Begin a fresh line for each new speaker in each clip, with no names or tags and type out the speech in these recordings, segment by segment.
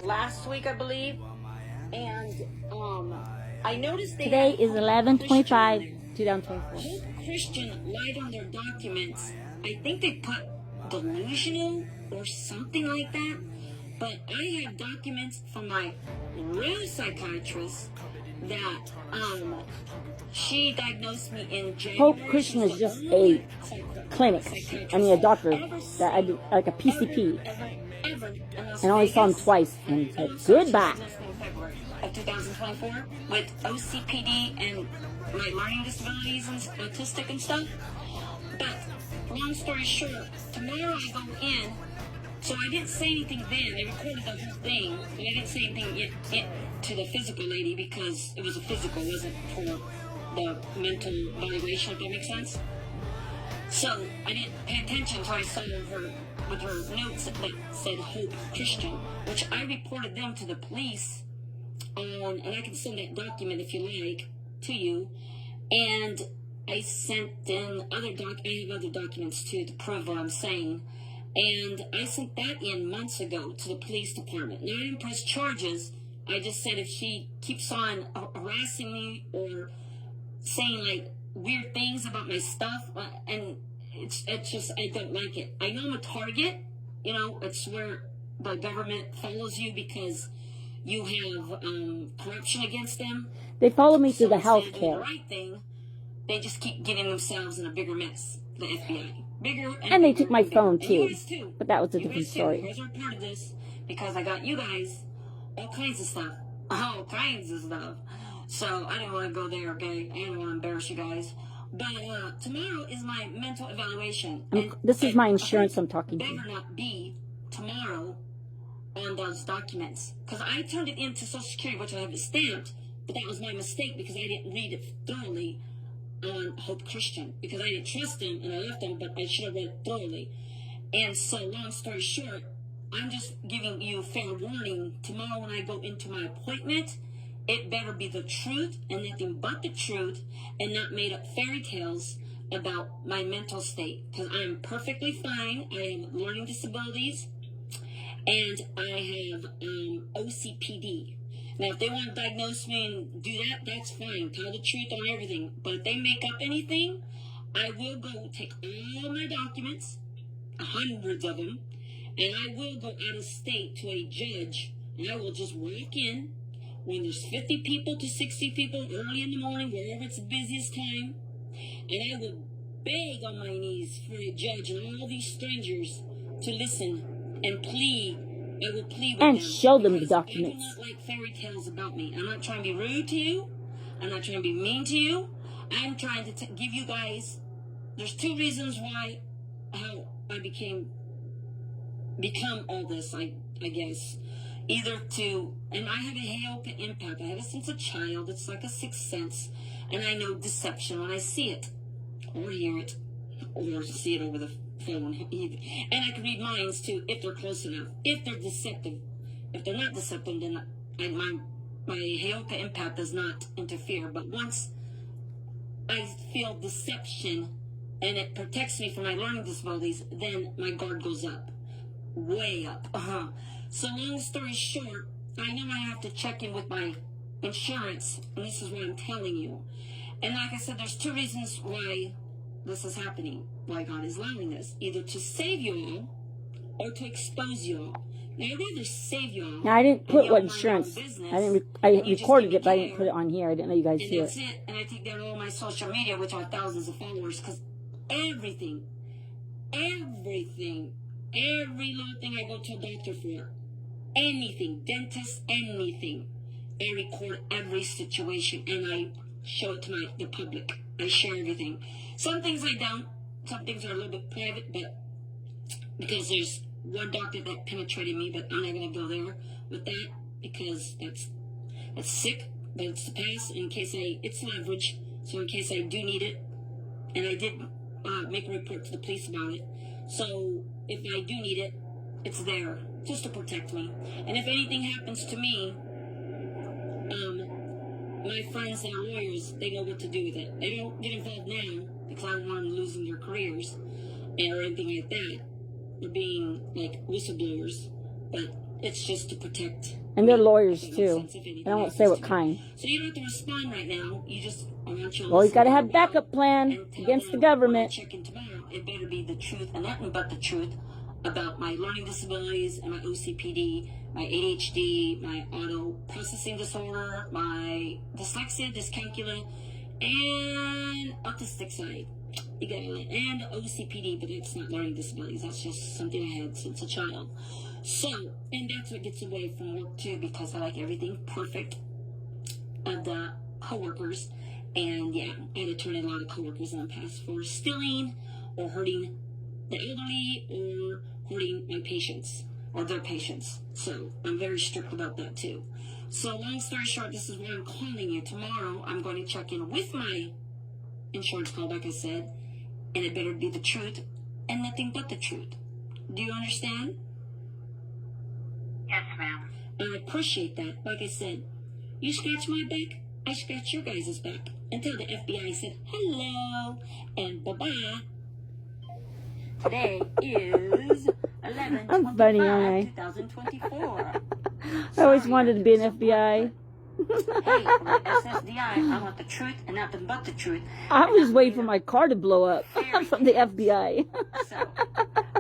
last week, I believe, and I noticed they
Today
had
is
Hope
11/25,
Christian
2024.
Hope Christian lied on their documents. I think they put delusional or something like that. But I have documents from my real psychiatrist that she diagnosed me in January.
Hope Christian is just a clinic. I mean, a doctor that I do, like a PCP. And I only saw him twice and said goodbye.
Of 2024 with OCPD and my learning disabilities and autistic and stuff. But long story short, tomorrow I go in. So I didn't say anything then. I recorded the whole thing, but I didn't say anything to the physical lady because it was a physical, it wasn't for the mental evaluation, if that makes sense. So I didn't pay attention until I saw her with her notes that said Hope Christian, which I reported them to the police on, and I can send that document if you like to you. And I sent in I have other documents too to prove what I'm saying. And I sent that in months ago to the police department. Now, I didn't press charges. I just said if she keeps on harassing me or saying like weird things about my stuff, and it's just, I don't like it. I know I'm a target. You know, it's where the government follows you because you have corruption against them.
They follow me through the health
Instead of
care.
doing the right thing, they just keep getting themselves in a bigger mess. The FBI. Bigger
And they took my phone
and you
too.
guys too.
But that was a
You
different
guys too.
story.
You guys are part of this because I got you guys all kinds of stuff. All kinds of stuff. So I didn't want to go there, okay? I didn't want to embarrass you guys. But tomorrow is my mental evaluation.
This is my insurance I'm talking to.
Better not be tomorrow on those documents. Because I turned it into Social Security, which I have it stamped. But that was my mistake because I didn't read it thoroughly on Hope Christian because I didn't trust him and I left him, but I should have read it thoroughly. And so, long story short, I'm just giving you fair warning. Tomorrow when I go into my appointment, it better be the truth and nothing but the truth and not made up fairy tales about my mental state because I'm perfectly fine. I have learning disabilities and I have OCPD. Now, if they want to diagnose me and do that, that's fine. Tell the truth on everything. But if they make up anything, I will go take all my documents, hundreds of them, and I will go out of state to a judge. And I will just walk in when there's 50 people to 60 people early in the morning, wherever it's the busiest time. And I will beg on my knees for a judge and all these strangers to listen and plead. I will plead with
And
them
show them the
because
documents.
I do not like fairy tales about me. I'm not trying to be rude to you. I'm not trying to be mean to you. I'm trying to give you guys. There's two reasons why how I become all this. I guess either to, and I have a Heyoka empath. I have it since a child. It's like a sixth sense, and I know deception when I see it, or hear it, or see it over the phone. And I can read minds too if they're close enough. If they're deceptive, if they're not deceptive, then my Heyoka empath does not interfere. But once I feel deception and it protects me from my learning disabilities, then my guard goes up, way up. So long story short, I know I have to check in with my insurance, and this is what I'm telling you. And like I said, there's two reasons why this is happening, why God is allowing this, either to save you all or to expose you all. Now, I'd rather save you all.
Now, I didn't put
and
what
y'all mind
insurance.
your own business,
I
and you just
recorded
give
it, but I
me
didn't put it
care.
on here. I didn't let you guys
And
see
that's
it.
it. And I take down all my social media, which are thousands of followers, because everything, every little thing I go to a doctor for, anything, dentist, anything, I record every situation and I show it to the public. I share everything. Some things I don't. Some things are a little bit private, but because there's one doctor that penetrated me, but I'm not going to go there with that because that's sick, but it's the past. In case it's leverage, so in case I do need it, and I did make a report to the police about it. So if I do need it, it's there just to protect me. And if anything happens to me, my friends that are lawyers, they know what to do with it. They don't get involved now because I don't want them losing their careers or anything like that, or being like whistleblowers. But It's just to protect.
And they're lawyers,
If that makes
too.
sense, if anything
And I won't
happens
say what
to me.
kind.
So you don't have to respond right now. You just, I want you to
Well, he's
listen
got to
to
have
me
backup plan
and tell
against the
them when I
government.
check in tomorrow, it better be the truth and nothing but the truth about my learning disabilities and my OCPD, my ADHD, my auto processing disorder, my dyslexia, dyscalculia, and autistic side. You got it. And OCPD, but it's not learning disabilities. That's just something I had since a child. So, and that's what gets away from work too, because I like everything perfect of the coworkers. And yeah, I had to turn in a lot of coworkers in the past for stealing or hurting the elderly or hurting my patients or their patients. So I'm very strict about that too. So long story short, this is why I'm calling you. Tomorrow I'm going to check in with my insurance call, like I said, and it better be the truth and nothing but the truth. Do you understand?
Yes, ma'am.
I appreciate that. Like I said, you scratch my back, I scratch your guys' back. Until the FBI said hello and bye-bye. Today is 11/25,
I'm funny, aren't
2024.
I always wanted to be an FBI.
Hey, for my SSDI, I want the truth and nothing but the truth.
I was just waiting for my car to blow up from the FBI.
So,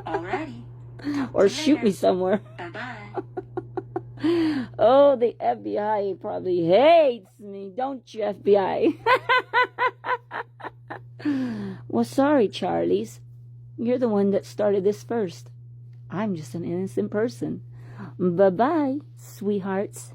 alrighty.
Or shoot me somewhere.
Bye-bye.
Oh, the FBI probably hates me, don't you, FBI? Well, sorry, Charlies. You're the one that started this first. I'm just an innocent person. Bye-bye, sweethearts.